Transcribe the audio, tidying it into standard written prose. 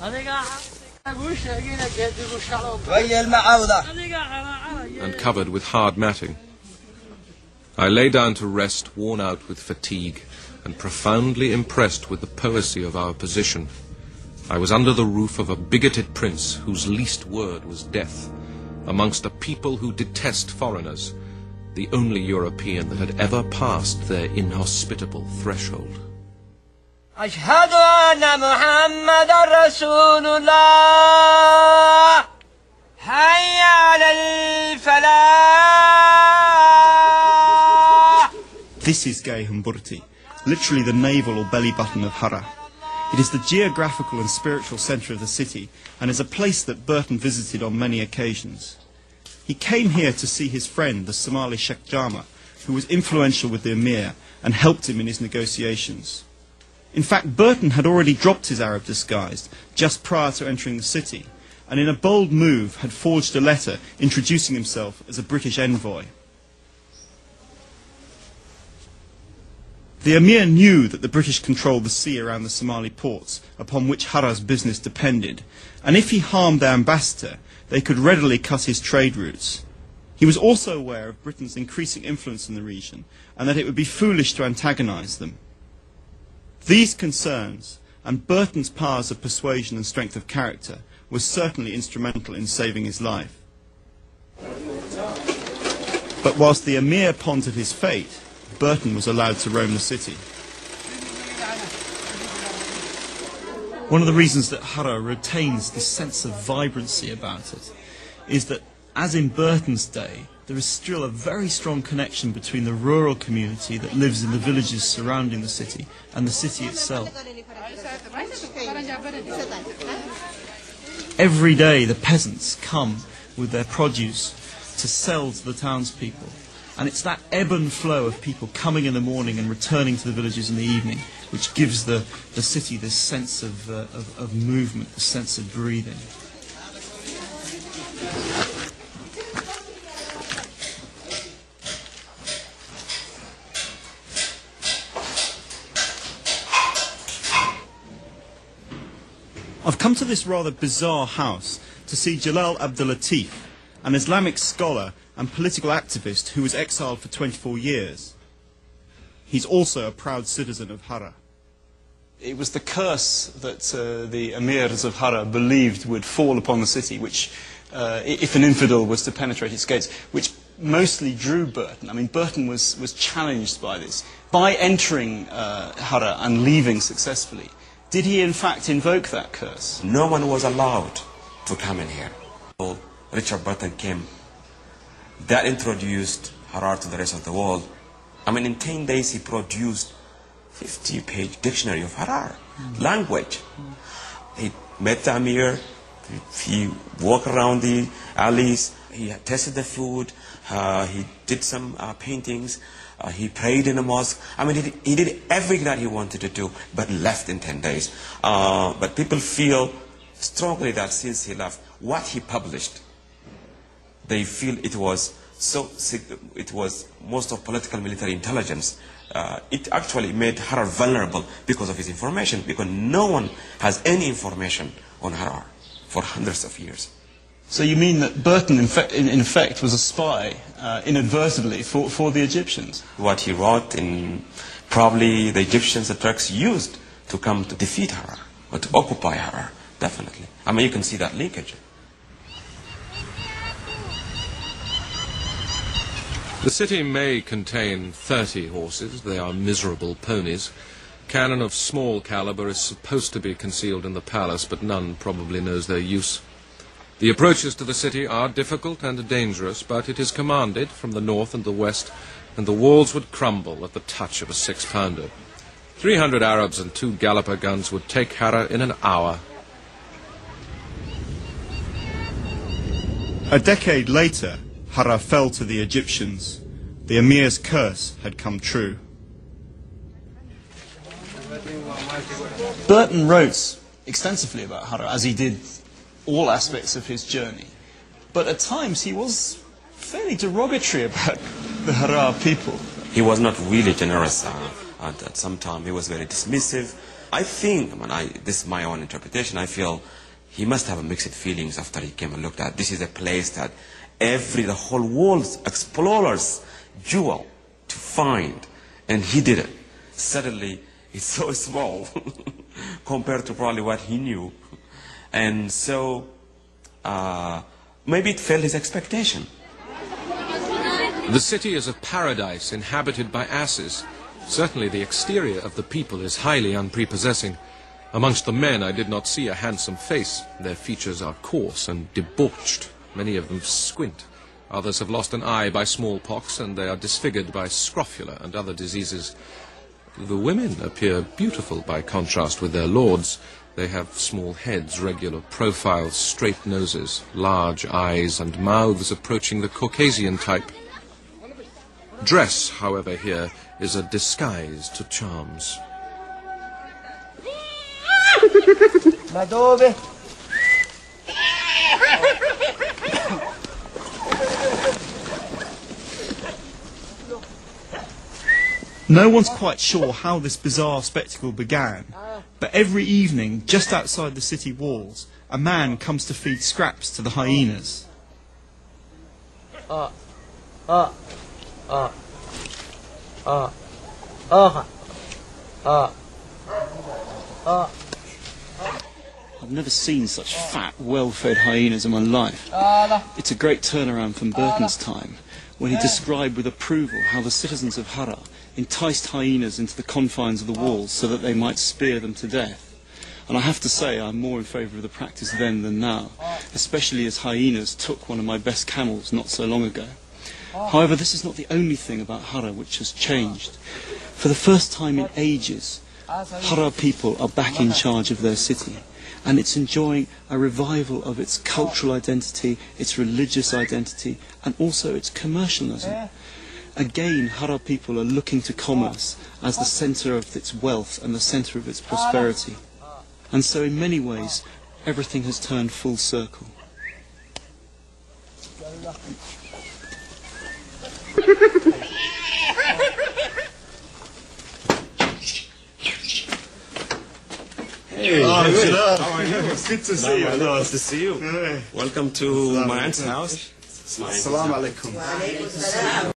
and covered with hard matting. I lay down to rest, worn out with fatigue, and profoundly impressed with the poesy of our position. I was under the roof of a bigoted prince whose least word was death, amongst a people who detest foreigners, the only European that had ever passed their inhospitable threshold. أشهد أن محمد رسول الله حي على الفلاح. This is Gayhamburti, literally the navel or belly button of Hara. It is the geographical and spiritual centre of the city and is a place that Burton visited on many occasions. He came here to see his friend, the Somali Sheikh Jama, who was influential with the Emir and helped him in his negotiations. In fact, Burton had already dropped his Arab disguise just prior to entering the city, and in a bold move had forged a letter introducing himself as a British envoy. The Emir knew that the British controlled the sea around the Somali ports, upon which Hara's business depended, and if he harmed their ambassador, they could readily cut his trade routes. He was also aware of Britain's increasing influence in the region, and that it would be foolish to antagonise them. These concerns, and Burton's powers of persuasion and strength of character, were certainly instrumental in saving his life. But whilst the Emir pondered his fate, Burton was allowed to roam the city. One of the reasons that Hara retains this sense of vibrancy about it is that, as in Burton's day, there is still a very strong connection between the rural community that lives in the villages surrounding the city and the city itself. Every day the peasants come with their produce to sell to the townspeople, and it's that ebb and flow of people coming in the morning and returning to the villages in the evening which gives the city this sense of movement, this sense of breathing. I've come to this rather bizarre house to see Jalal Abdul Latif, an Islamic scholar and political activist who was exiled for 24 years. He's also a proud citizen of Hara. It was the curse that the emirs of Hara believed would fall upon the city, which, if an infidel was to penetrate its gates, which mostly drew Burton. I mean, Burton was challenged by this. By entering Hara and leaving successfully, did he in fact invoke that curse? No one was allowed to come in here. Richard Burton came. That introduced Hara to the rest of the world. I mean, in 10 days he produced 50-page dictionary of Hara language. He met the Amir, he walked around the alleys, he tasted the food, he did some paintings, he prayed in a mosque. I mean, he did everything that he wanted to do, but left in 10 days. But people feel strongly that since he left, what he published, they feel it was most of political military intelligence. It actually made Hara vulnerable because of his information, because no one has any information on Hara for hundreds of years. So you mean that Burton in effect was a spy, inadvertently, for the Egyptians? What he wrote, probably the Egyptians, the Turks used to come to defeat Hara, or to occupy Hara, definitely. I mean, you can see that linkage. The city may contain 30 horses. They are miserable ponies. Cannon of small caliber is supposed to be concealed in the palace, but none probably knows their use. The approaches to the city are difficult and dangerous, but it is commanded from the north and the west, and the walls would crumble at the touch of a 6-pounder. 300 Arabs and 2 Galloper guns would take Hara in an hour. A decade later, Hara fell to the Egyptians. The Emir's curse had come true. Burton wrote extensively about Hara, as he did all aspects of his journey. But at times he was fairly derogatory about the Hara people. He was not really generous, and at some time he was very dismissive. I think, this is my own interpretation, I feel he must have mixed feelings after he came and looked at. This is a place that the whole world's explorers jewel to find, and he did it. Suddenly, it's so small compared to probably what he knew. And so, maybe it failed his expectation. The city is a paradise inhabited by asses. Certainly the exterior of the people is highly unprepossessing. Amongst the men I did not see a handsome face. Their features are coarse and debauched. Many of them squint. Others have lost an eye by smallpox, and they are disfigured by scrofula and other diseases. The women appear beautiful by contrast with their lords. They have small heads, regular profiles, straight noses, large eyes, and mouths approaching the Caucasian type. Dress, however, here is a disguise to charms. Madobe. No one's quite sure how this bizarre spectacle began, but every evening, just outside the city walls, a man comes to feed scraps to the hyenas. I've never seen such fat, well-fed hyenas in my life. It's a great turnaround from Birken's time, when he described with approval how the citizens of Hara enticed hyenas into the confines of the walls so that they might spear them to death. And I have to say I'm more in favour of the practice then than now, especially as hyenas took one of my best camels not so long ago. However, this is not the only thing about Hara which has changed. For the first time in ages, Hara people are back in charge of their city, and it's enjoying a revival of its cultural identity, its religious identity, and also its commercialism. Again, Hara people are looking to commerce as the centre of its wealth and the centre of its prosperity. And so in many ways, everything has turned full circle. Hey, how are you? It's good to see you. Nice to see you. Welcome to my aunt's house. Assalamu alaikum.